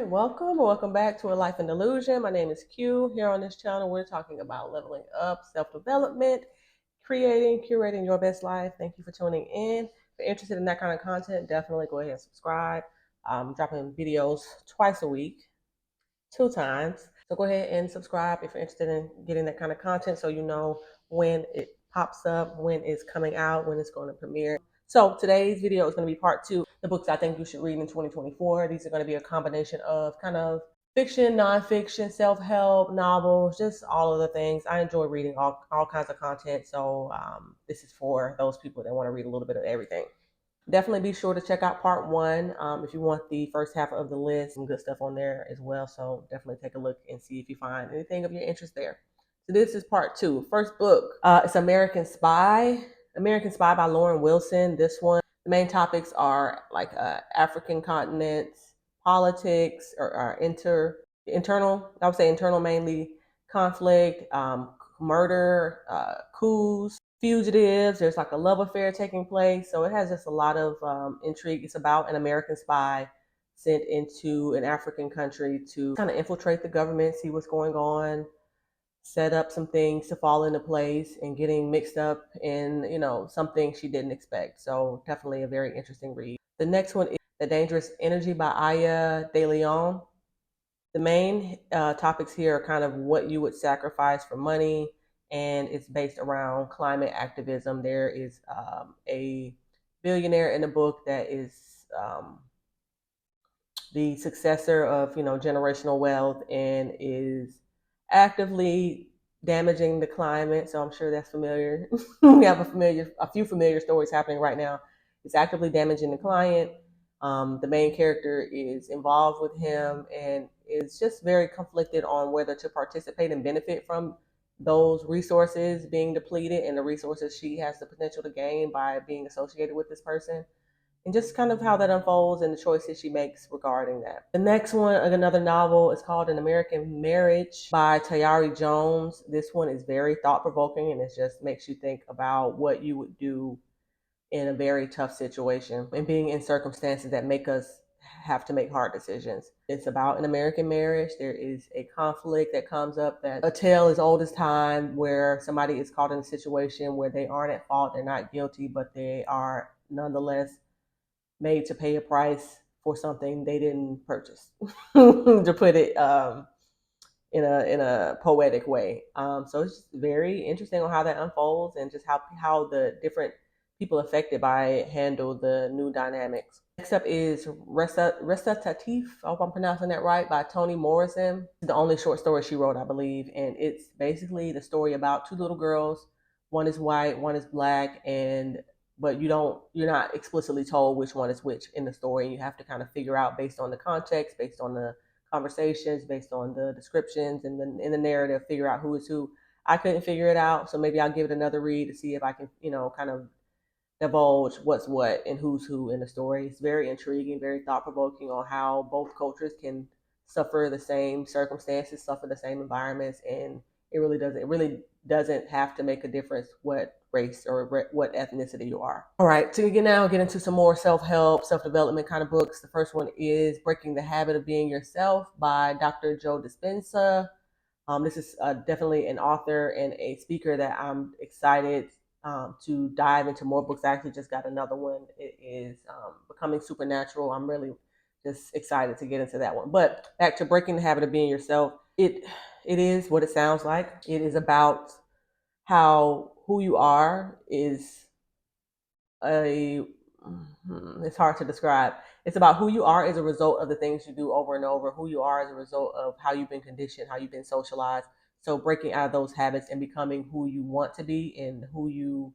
welcome or welcome back to A Life in Delusion. My name is Q. Here on this channel, we're talking about leveling up, self-development, curating your best life. Thank you for tuning in. If you're interested in that kind of content, definitely go ahead and subscribe. I'm dropping videos twice a week, 2 times. So go ahead and subscribe if you're interested in getting that kind of content so you know when it pops up, when it's coming out, when it's going to premiere. So today's video is going to be part 2, the books I think you should read in 2024. These are going to be a combination of kind of fiction, nonfiction, self-help, novels, just all of the things. I enjoy reading all kinds of content. So this is for those people that want to read a little bit of everything. Definitely be sure to check out part 1 if you want the first half of the list. Some good stuff on there as well. So definitely take a look and see if you find anything of your interest there. So this is part 2. First book, it's American Spy. American Spy by Lauren Wilson. This one, the main topics are like African continents, politics, or internal. I would say internal mainly, conflict, murder, coups, fugitives. There's like a love affair taking place. So it has just a lot of intrigue. It's about an American spy sent into an African country to kind of infiltrate the government, see what's going on, set up some things to fall into place, and getting mixed up in, something she didn't expect. So definitely a very interesting read. The next one is The Dangerous Energy by Aya De Leon. The main topics here are kind of what you would sacrifice for money, and it's based around climate activism. There is a billionaire in the book that is the successor of generational wealth and is actively damaging the climate. So I'm sure that's familiar. We have a few familiar stories happening right now. It's actively damaging the climate. The main character is involved with him and is just very conflicted on whether to participate and benefit from those resources being depleted and the resources she has the potential to gain by being associated with this person, and just kind of how that unfolds and the choices she makes regarding that. The next one, another novel, is called An American Marriage by Tayari Jones. This one is very thought-provoking, and it just makes you think about what you would do in a very tough situation and being in circumstances that make us have to make hard decisions. It's about an American marriage. There is a conflict that comes up, that a tale as old as time, where somebody is caught in a situation where they aren't at fault, they're not guilty, but they are nonetheless made to pay a price for something they didn't purchase, to put it in a poetic way. So it's just very interesting on how that unfolds and just how the different people affected by it handle the new dynamics. Next up is Recitatif, I hope I'm pronouncing that right, by Toni Morrison. The only short story she wrote, I believe, and it's basically the story about 2 little girls. One is white, one is black, but you're not explicitly told which one is which in the story. You have to kind of figure out based on the context, based on the conversations, based on the descriptions and in the narrative, figure out who is who. I couldn't figure it out, so maybe I'll give it another read to see if I can, kind of divulge what's what and who's who in the story. It's very intriguing, very thought-provoking on how both cultures can suffer the same circumstances, suffer the same environments, and it really doesn't have to make a difference what race or what ethnicity you are. All right, to now get into some more self-help, self-development kind of books. The first one is Breaking the Habit of Being Yourself by Dr. Joe Dispenza. This is definitely an author and a speaker that I'm excited to dive into more books. I actually just got another one. It is Becoming Supernatural. I'm really just excited to get into that one. But back to Breaking the Habit of Being Yourself. It is what it sounds like. It is about how who you are is it's hard to describe. It's about who you are as a result of the things you do over and over, who you are as a result of how you've been conditioned, how you've been socialized. So breaking out of those habits and becoming who you want to be, and who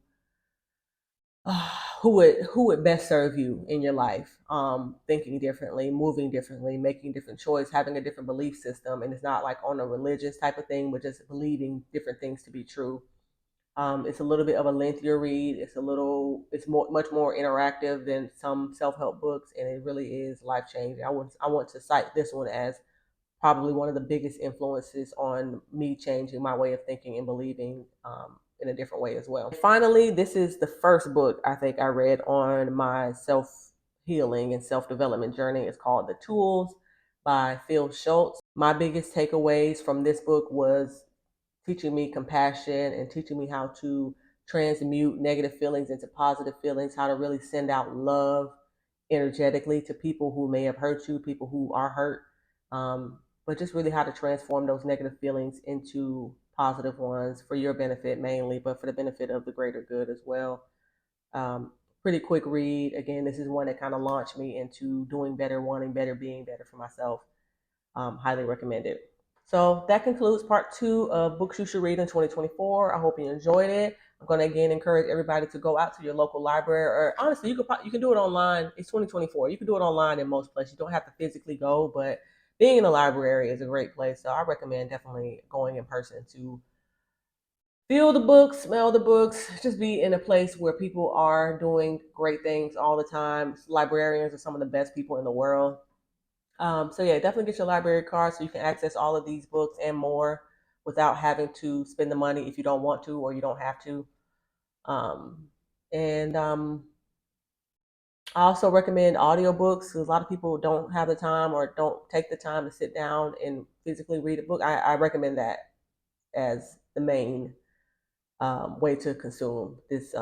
would best serve you in your life, thinking differently, moving differently, making different choices, having a different belief system. And it's not like on a religious type of thing, but just believing different things to be true. It's a little bit of a lengthier read. It's much more interactive than some self-help books, and it really is life-changing. I want to cite this one as probably one of the biggest influences on me changing my way of thinking and believing in a different way as well. Finally, this is the first book I think I read on my self-healing and self-development journey. It's called The Tools by Phil Schultz. My biggest takeaways from this book was teaching me compassion and teaching me how to transmute negative feelings into positive feelings, how to really send out love energetically to people who may have hurt you, people who are hurt, but just really how to transform those negative feelings into positive ones for your benefit mainly, but for the benefit of the greater good as well. Um, Pretty quick read. Again, this is one that kind of launched me into doing better, wanting better, being better for myself. Highly recommended. So that concludes part 2 of Books You Should Read in 2024. I hope you enjoyed it. I'm going to again encourage everybody to go out to your local library, or honestly, you can do it online. It's 2024. You can do it online in most places. You don't have to physically go, but being in a library is a great place. So I recommend definitely going in person to feel the books, smell the books, just be in a place where people are doing great things all the time. Librarians are some of the best people in the world. So yeah, definitely get your library card so you can access all of these books and more without having to spend the money if you don't want to or you don't have to. Um, and I also recommend audiobooks because a lot of people don't have the time or don't take the time to sit down and physically read a book. I recommend that as the main way to consume this,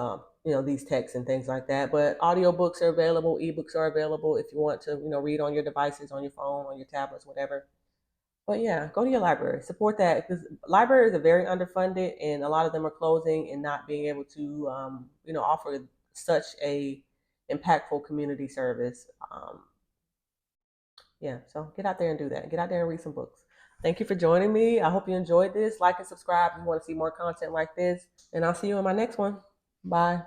these texts and things like that. But audiobooks are available, ebooks are available if you want to, read on your devices, on your phone, on your tablets, whatever. But yeah, go to your library, support that because libraries are very underfunded, and a lot of them are closing and not being able to, offer such a impactful community service. Yeah, so get out there and do that. Get out there and read some books. Thank you for joining me. I hope you enjoyed this. Like and subscribe if you want to see more content like this, and I'll see you in my next one. Bye.